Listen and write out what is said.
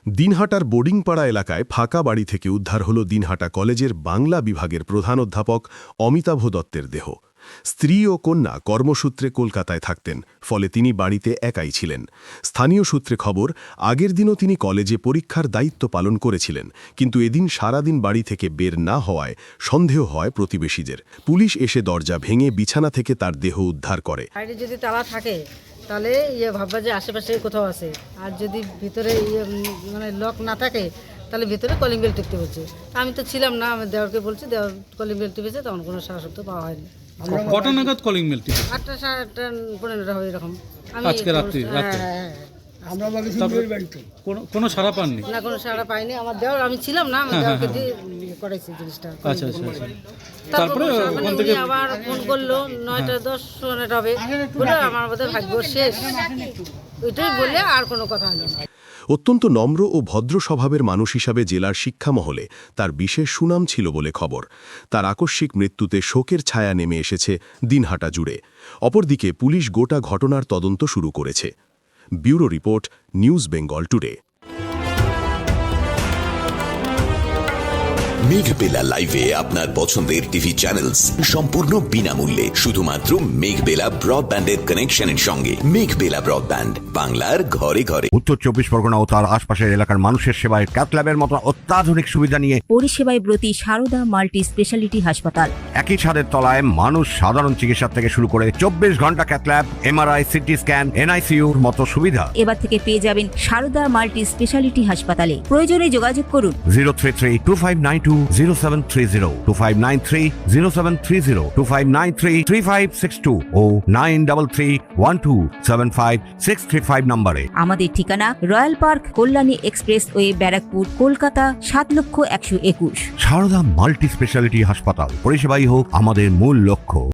দিনহাটার বোর্ডিংপাড়া এলাকায় ফাঁকা বাড়ি থেকে উদ্ধার হল দিনহাটা কলেজের বাংলা বিভাগের প্রধান অধ্যাপক অমিতাভ দত্তের দেহ। স্ত্রী ও কন্যা কর্মসূত্রে কলকাতায় থাকতেন, ফলে তিনি বাড়িতে একাই ছিলেন। স্থানীয় সূত্রে খবর, আগের দিনও তিনি কলেজে পরীক্ষার দায়িত্ব পালন করেছিলেন, কিন্তু এদিন সারাদিন বাড়ি থেকে বের না হওয়ায় সন্দেহ হয় প্রতিবেশীদের। পুলিশ এসে দরজা ভেঙে বিছানা থেকে তার দেহ উদ্ধার করে। বাইরে যদি তালা থাকে তাহলে ভাববা যে আশেপাশে কোথাও আছে, আর যদি ভিতরে মানে লক না থাকে তাহলে ভিতরে কলিং বেল টিপতে হচ্ছে। আমি তো ছিলাম না, আমি দেওয়ারকে বলছি, দেওয়ার কলিং বেল টিপেছে, তখন কোনো সাহস শব্দ পাওয়া হয়নি। কটা নাগাদ কলিং বেল টিপেছে? 8টা 8:30 15টা হবে এরকম। আজকে রাত্রি? আমরা কোনো সাড়া পাননি? না, কোনো সাড়া পাইনি। আমার দেওয়ার, আমি ছিলাম না, আমি দেওয়ারকে দিয়ে করাইছি জিনিসটা। আচ্ছা আচ্ছা আচ্ছা। তারপরে ওখান থেকে আবার ফোন করলো 9টা 10 মিনিট হবে, বলে আমার বোধ ভাগ্য শেষ, ওইটাই বলে আর কোনো কথা হলো না। অত্যন্ত নম্র ও ভদ্র স্বভাবের মানুষ হিসাবে জেলার শিক্ষা মহলে তার বিশেষ সুনাম ছিল বলে খবর। তার আকস্মিক মৃত্যুতে শোকের ছায়া নেমে এসেছে দিনহাটা জুড়ে। অপরদিকে পুলিশ গোটা ঘটনার তদন্ত শুরু করেছে। Bureau report, news Bengal today. Meghbela লাইভে আপনার পছন্দের টিভি চ্যানেলস সম্পূর্ণ বিনামূল্যে, শুধুমাত্র মেঘবেলা ব্রডব্যান্ডের কানেকশনের সঙ্গে। মেঘবেলা ব্রডব্যান্ড, বাংলার ঘরে ঘরে। উত্তর 24 পরগনা ও তার আশপাশের এলাকার মানুষের সেবায় ক্যাথ ল্যাবের মতো অত্যাধুনিক সুবিধা নিয়ে পরিষেবায় ব্রতী সারদা মাল্টি স্পেশালিটি হাসপাতাল। একই ছাদের তলায় মানুষ সাধারণ চিকিৎসা থেকে শুরু করে 24 ঘন্টা cath lab, MRI, CT scan, এনআইসিইউর মতো সুবিধা এবার থেকে পেয়ে যাবেন সারদা মাল্টি স্পেশালিটি হাসপাতালে। প্রয়োজনে যোগাযোগ করুন 033-2592-0730, 2593-0730, 2593-3562 ও 9331275635 নম্বরে। আমাদের ঠিকানা Royal Park, Kalyani Expressway, Barrackpore, Kolkata 7,121,000। Sarada multi speciality হাসপাতাল, পরিষেবাই হোক আমাদের মূল লক্ষ্য।